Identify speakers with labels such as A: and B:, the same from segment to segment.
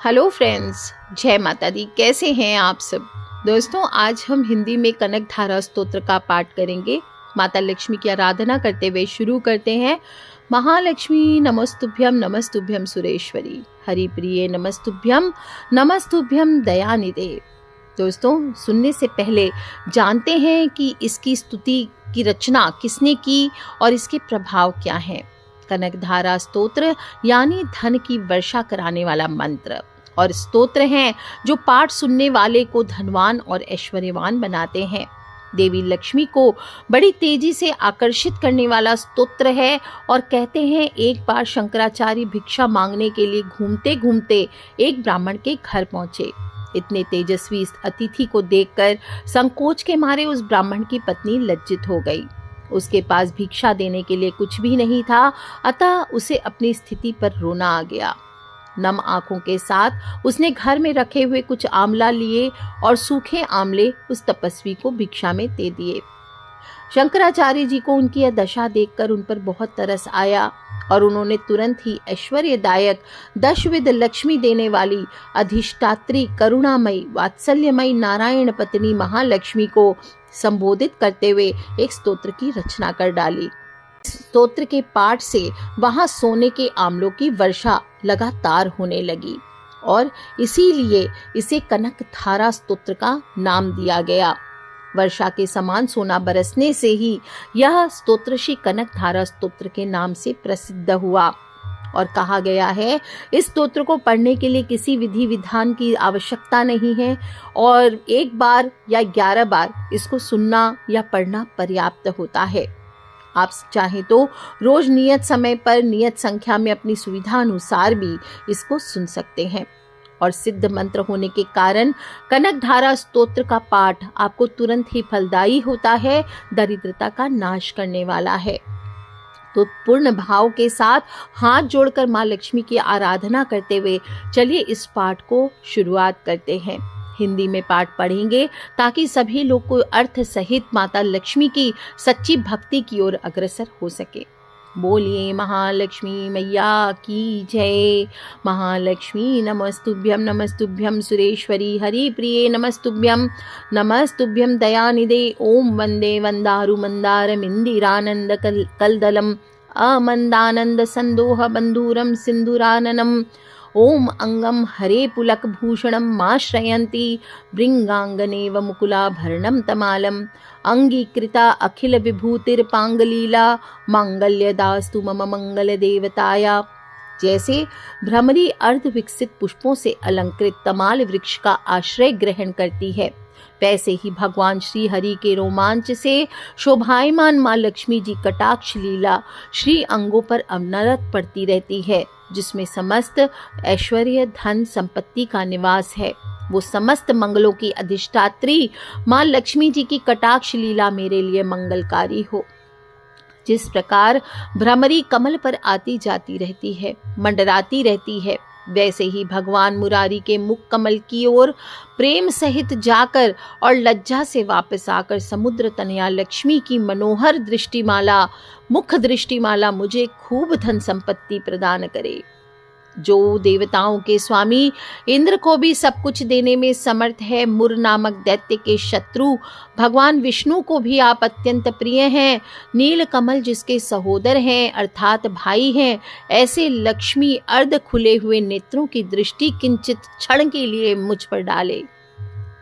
A: Hello friends, जय माता दी। कैसे हैं आप सब दोस्तों? आज हम हिंदी में कनक धारा स्तोत्र का पाठ करेंगे। माता लक्ष्मी की आराधना करते हुए शुरू करते हैं। महालक्ष्मी नमस्तुभ्यम सुरेश्वरी, हरिप्रिये नमस्तुभ्यम दयानिधे। दोस्तों, सुनने से पहले जानते हैं कि इसकी स्तुति की रचना किसने की और इसके प्रभाव क्या हैं। कनक धारा स्तोत्र यानी धन की वर्षा कराने वाला मंत्र और स्तोत्र हैं जो पाठ सुनने वाले को धनवान और ऐश्वर्यवान बनाते हैं। देवी लक्ष्मी को बड़ी तेजी से आकर्षित करने वाला स्तोत्र है और कहते हैं एक बार शंकराचार्य भिक्षा मांगने के लिए घूमते घूमते एक ब्राह्मण के घर पहुंचे। इतने तेजस्वी इस अतिथि को देखकर संकोच के मारे उस ब्राह्मण की पत्नी लज्जित हो गई। उसके पास भिक्षा देने के लिए कुछ भी नहीं था, अतः उसे अपनी स्थिति पर रोना आ गया। नम आंखों के साथ उसने घर में रखे हुए कुछ आंवला लिए और सूखे आंवले उस तपस्वी को भिक्षा में दे दिए। शंकराचार्य जी को उनकी यह दशा देखकर उन पर बहुत तरस आया और उन्होंने तुरंत ही ऐश्वर्यदायक दशविध लक्ष्मी देने वाली अधिष्ठात्री करुणामयी वात्सल्यमयी नारायण पत्नी महालक्ष्मी को संबोधित करते हुए एक स्तोत्र की रचना कर डाली। स्तोत्र के पाठ से वहां सोने के आंवलों की वर्षा लगातार होने लगी और इसीलिए इसे कनक धारा स्तोत्र का नाम दिया गया। वर्षा के समान सोना बरसने से ही यह स्तोत्र श्री कनक धारा स्तोत्र के नाम से प्रसिद्ध हुआ और कहा गया है इस स्तोत्र को पढ़ने के लिए किसी विधि विधान की आवश्यकता नहीं है और एक बार या 11 बार इसको सुनना या पढ़ना पर्याप्त होता है। आप चाहें तो रोज नियत समय पर नियत संख्या में अपनी सुविधा अनुसार भी इसको सुन सकते हैं और सिद्ध मंत्र होने के कारण कनक धारा स्तोत्र का पाठ आपको तुरंत ही फलदायी होता है, दरिद्रता का नाश करने वाला है। तो पूर्ण भाव के साथ हाथ जोड़कर माँ लक्ष्मी की आराधना करते हुए चलिए इस पाठ को शुरुआत करते हैं। हिंदी में पाठ पढ़ेंगे ताकि सभी लोग को अर्थ सहित माता लक्ष्मी की सच्ची भक्ति की ओर अग्रसर हो सके। बोलिए महालक्ष्मी मैया की जय। महालक्ष्मी नमस्तुभ्यम सुरेश्वरी, हरिप्रिये नमस्तुभ्यम दयानिधे। ओम वंदे वंदारु मंदारमिंदिरानंद कलदलम अमंदानंद संदोह बंधुरम सिंधुराननम। ओम अंगम हरे पुलक भूषणम माश्रयन्ति भृंगांगनेव मुकुलाभरणम तमालम। अंगीकृता अखिल विभूतिर्पांगलीला मांगल्यदास्तु मम मंगल देवताया। जैसे भ्रमरी अर्ध विकसित पुष्पों से अलंकृत तमाल वृक्ष का आश्रय ग्रहण करती है, वैसे ही भगवान श्री हरि के रोमांच से शोभायमान माँ लक्ष्मी जी कटाक्ष लीला श्री अंगों पर अनवरत पड़ती रहती है, जिसमें समस्त ऐश्वर्य धन संपत्ति का निवास है। वो समस्त मंगलों की अधिष्ठात्री माँ लक्ष्मी जी की कटाक्ष लीला मेरे लिए मंगलकारी हो। जिस प्रकार भ्रमरी कमल पर आती जाती रहती है, मंडराती रहती है, वैसे ही भगवान मुरारी के मुख कमल की ओर प्रेम सहित जाकर और लज्जा से वापस आकर समुद्र तनया लक्ष्मी की मनोहर दृष्टिमाला मुख दृष्टिमाला मुझे खूब धन संपत्ति प्रदान करे। जो देवताओं के स्वामी इंद्र को भी सब कुछ देने में समर्थ है, मुर नामक दैत्य के शत्रु भगवान विष्णु को भी आप अत्यंत प्रिय हैं, नील कमल जिसके सहोदर हैं अर्थात भाई हैं, ऐसे लक्ष्मी अर्ध खुले हुए नेत्रों की दृष्टि किंचित क्षण के लिए मुझ पर डाले,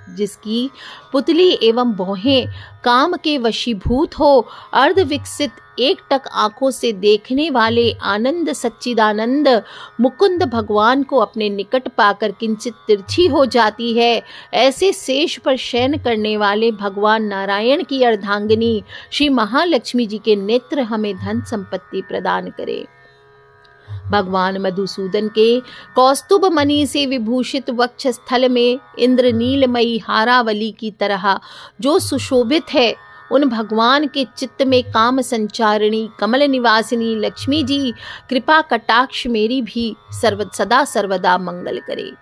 A: जिसकी पुतली एवं भौहें काम के वशीभूत हो, अर्ध विकसित एकटक आंखों से देखने वाले आनंद सच्चिदानंद मुकुंद भगवान को अपने निकट पाकर किंचित तिरछी हो जाती है, ऐसे शेष पर शयन करने वाले भगवान नारायण की अर्धांगिनी श्री महालक्ष्मी जी के नेत्र हमें धन संपत्ति प्रदान करे। भगवान मधुसूदन के कौस्तुभ मणि से विभूषित वक्ष स्थल में इंद्र नीलमयी हारावली की तरह जो सुशोभित है, उन भगवान के चित्त में काम संचारिणी कमल निवासिनी लक्ष्मी जी कृपा कटाक्ष मेरी भी सदा सर्वदा मंगल करे।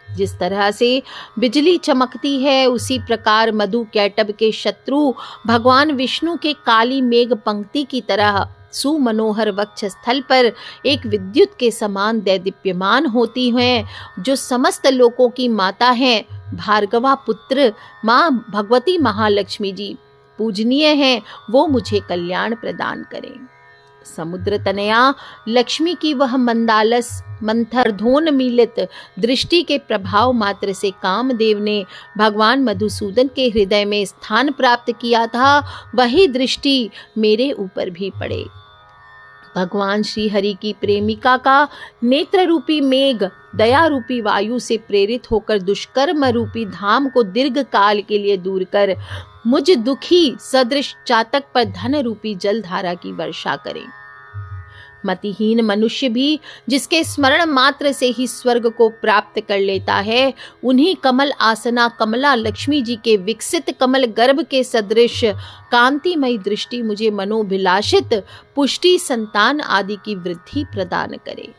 A: जिस तरह से बिजली चमकती है, उसी प्रकार मधु कैटभ के शत्रु भगवान विष्णु के काली मेघ पंक्ति की तरह सुमनोहर वक्षस्थल पर एक विद्युत के समान दैदीप्यमान होती हैं, जो समस्त लोकों की माता हैं, भार्गवा पुत्र माँ भगवती महालक्ष्मी जी पूजनीय हैं, वो मुझे कल्याण प्रदान करें। समुद्र तनया लक्ष्मी की वह मंदालस मंथर धोन मीलित दृष्टि के प्रभाव मात्र से कामदेव ने भगवान मधुसूदन के हृदय में स्थान प्राप्त किया था, वही दृष्टि मेरे ऊपर भी पड़े। भगवान श्री हरि की प्रेमिका का नेत्र रूपी मेघ दया रूपी वायु से प्रेरित होकर दुष्कर्म रूपी धाम को दीर्घ काल के लिए दूर कर मुझ दुखी सदृश चातक पर धन रूपी जलधारा की वर्षा करें। मतिहीन मनुष्य भी जिसके स्मरण मात्र से ही स्वर्ग को प्राप्त कर लेता है, उन्हीं कमल आसना कमला लक्ष्मी जी के विकसित कमल गर्भ के सदृश कांतिमयी दृष्टि मुझे मनोभिलाषित पुष्टि संतान आदि की वृद्धि प्रदान करे।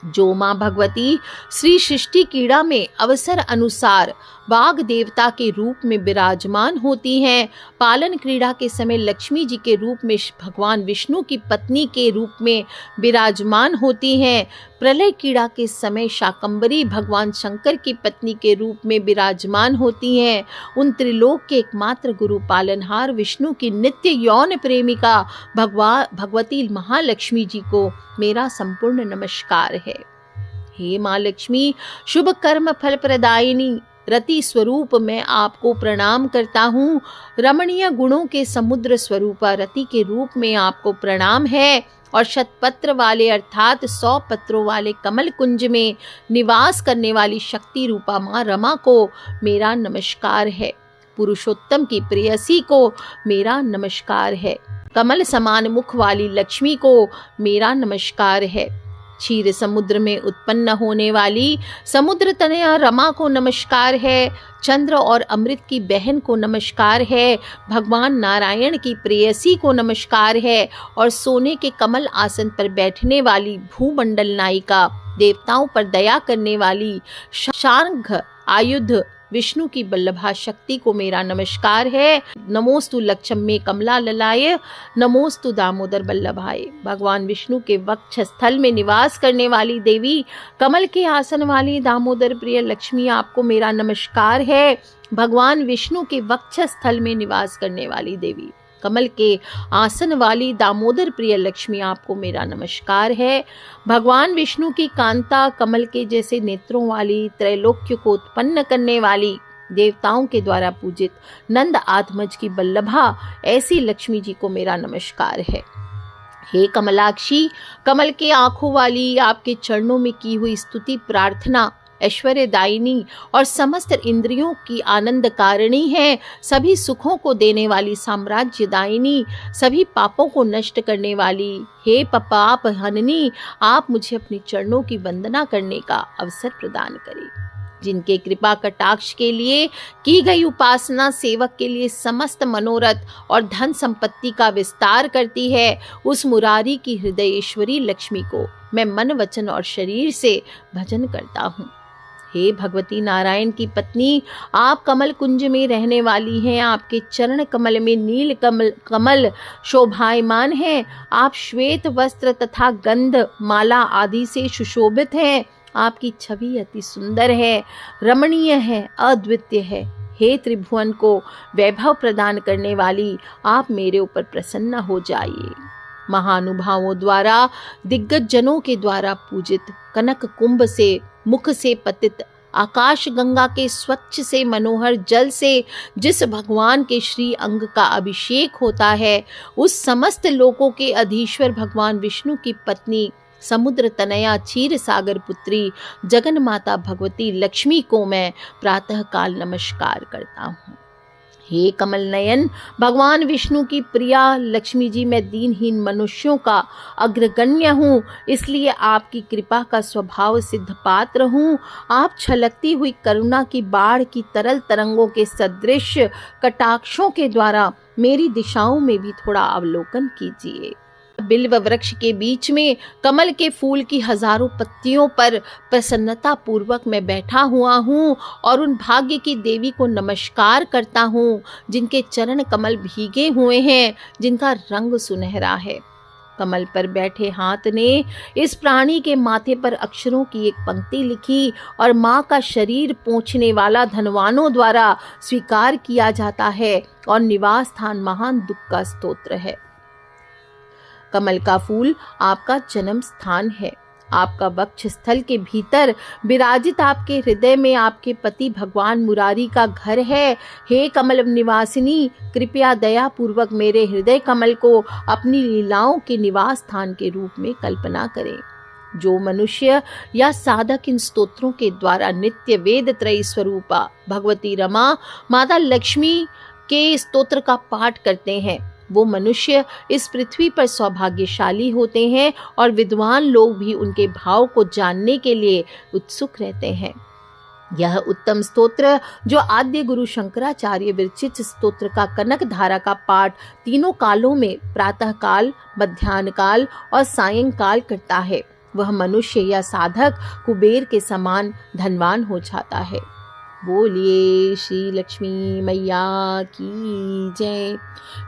A: जो माँ भगवती श्री सृष्टि क्रीड़ा में अवसर अनुसार वाग देवता के रूप में विराजमान होती हैं, पालन क्रीड़ा के समय लक्ष्मी जी के रूप में भगवान विष्णु की पत्नी के रूप में विराजमान होती हैं, प्रलय क्रीड़ा के समय शाकंभरी भगवान शंकर की पत्नी के रूप में विराजमान होती हैं, उन त्रिलोक के एकमात्र गुरु पालनहार विष्णु की नित्य यौन प्रेमिका भगवती महालक्ष्मी जी को मेरा संपूर्ण नमस्कार है। हे माँ लक्ष्मी, शुभ कर्म फल प्रदायिनी रति स्वरूप मैं आपको प्रणाम करता हूँ। रमणीय गुणों के समुद्र स्वरूपा रति के रूप में आपको प्रणाम है और शतपत्र वाले अर्थात 100 पत्रों वाले कमल कुंज में निवास करने वाली शक्ति रूपा माँ रमा को मेरा नमस्कार है। पुरुषोत्तम की प्रेयसी को मेरा नमस्कार है। कमल समान मुख वाली लक्ष्मी को मेरा नमस्कार है। क्षीर समुद्र में उत्पन्न होने वाली समुद्र तनया रमा को नमस्कार है। चंद्र और अमृत की बहन को नमस्कार है। भगवान नारायण की प्रेयसी को नमस्कार है और सोने के कमल आसन पर बैठने वाली भूमंडल नायिका देवताओं पर दया करने वाली शार्ंग आयुध विष्णु की बल्लभा शक्ति को मेरा नमस्कार है। नमोस्तु लक्ष्मी कमला ललाय, नमोस्तु दामोदर बल्लभाय। भगवान विष्णु के वक्ष स्थल में निवास करने वाली देवी कमल के आसन वाली दामोदर प्रिय लक्ष्मी आपको मेरा नमस्कार है। भगवान विष्णु के वक्ष स्थल में निवास करने वाली देवी कमल के आसन वाली दामोदर प्रिय लक्ष्मी आपको मेरा नमस्कार है। भगवान विष्णु की कांता कमल के जैसे नेत्रों वाली त्रैलोक्य को उत्पन्न करने वाली देवताओं के द्वारा पूजित नंद आत्मज की बल्लभा ऐसी लक्ष्मी जी को मेरा नमस्कार है। हे कमलाक्षी, कमल के आंखों वाली आपके चरणों में की हुई स्तुति प्रार्थना ऐश्वर्यदायिनी और समस्त इंद्रियों की आनंद कारिणी है। सभी सुखों को देने वाली साम्राज्यदायिनी, सभी पापों को नष्ट करने वाली हे पाप हननी, आप मुझे अपने चरणों की वंदना करने का अवसर प्रदान करें। जिनके कृपा कटाक्ष के लिए की गई उपासना सेवक के लिए समस्त मनोरथ और धन संपत्ति का विस्तार करती है, उस मुरारी की हृदयेश्वरी लक्ष्मी को मैं मन वचन और शरीर से भजन करता हूँ। हे भगवती नारायण की पत्नी, आप कमल कुंज में रहने वाली हैं। आपके चरण कमल में नील कमल शोभायमान हैं। आप श्वेत वस्त्र तथा गंध माला आदि से सुशोभित हैं। आपकी छवि अति सुंदर है, रमणीय है, अद्वितीय है। हे त्रिभुवन को वैभव प्रदान करने वाली, आप मेरे ऊपर प्रसन्न हो जाइए। महानुभावों द्वारा दिग्गज जनों के द्वारा पूजित कनक कुंभ से मुख से पतित आकाश गंगा के स्वच्छ से मनोहर जल से जिस भगवान के श्री अंग का अभिषेक होता है, उस समस्त लोकों के अधीश्वर भगवान विष्णु की पत्नी समुद्र तनया क्षीर सागर पुत्री जगन माता भगवती लक्ष्मी को मैं प्रातः काल नमस्कार करता हूँ। हे कमल नयन, भगवान विष्णु की प्रिया लक्ष्मी जी, मैं दीनहीन मनुष्यों का अग्रगण्य हूँ, इसलिए आपकी कृपा का स्वभाव सिद्ध पात्र हूँ। आप छलकती हुई करुणा की बाढ़ की तरल तरंगों के सदृश कटाक्षों के द्वारा मेरी दिशाओं में भी थोड़ा अवलोकन कीजिए। बिल्व वृक्ष के बीच में कमल के फूल की हजारों पत्तियों पर प्रसन्नता पूर्वक मैं बैठा हुआ हूँ और उन भाग्य की देवी को नमस्कार करता हूँ जिनके चरण कमल भीगे हुए हैं, जिनका रंग सुनहरा है। कमल पर बैठे हाथ ने इस प्राणी के माथे पर अक्षरों की एक पंक्ति लिखी और माँ का शरीर पोंछने वाला धनवानों द्वारा स्वीकार किया जाता है और निवास स्थान महान दुख का स्तोत्र है। कमल का फूल आपका जन्म स्थान है। आपका वक्ष स्थल के भीतर विराजित आपके हृदय में आपके पति भगवान मुरारी का घर है। हे कमल निवासिनी, कृपया दया पूर्वक मेरे हृदय कमल को अपनी लीलाओं के निवास स्थान के रूप में कल्पना करें। जो मनुष्य या साधक इन स्तोत्रों के द्वारा नित्य वेद त्रयी स्वरूपा भगवती रमा माता लक्ष्मी के स्तोत्र का पाठ करते हैं, वो मनुष्य इस पृथ्वी पर सौभाग्यशाली होते हैं और विद्वान लोग भी उनके भाव को जानने के लिए उत्सुक रहते हैं। यह उत्तम स्तोत्र जो आद्य गुरु शंकराचार्य विरचित स्तोत्र का कनक धारा का पाठ तीनों कालों में प्रातः काल, मध्याह्न काल और सायंकाल करता है, वह मनुष्य या साधक कुबेर के समान धनवान हो जाता है। बोलिए श्री लक्ष्मी मैया की जय।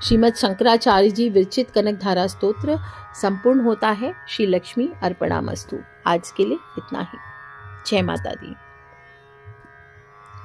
A: श्रीमद् शंकराचार्य जी विरचित कनक धारा स्तोत्र संपूर्ण होता है। श्री लक्ष्मी अर्पणामस्तु। आज के लिए इतना ही। जय माता दी।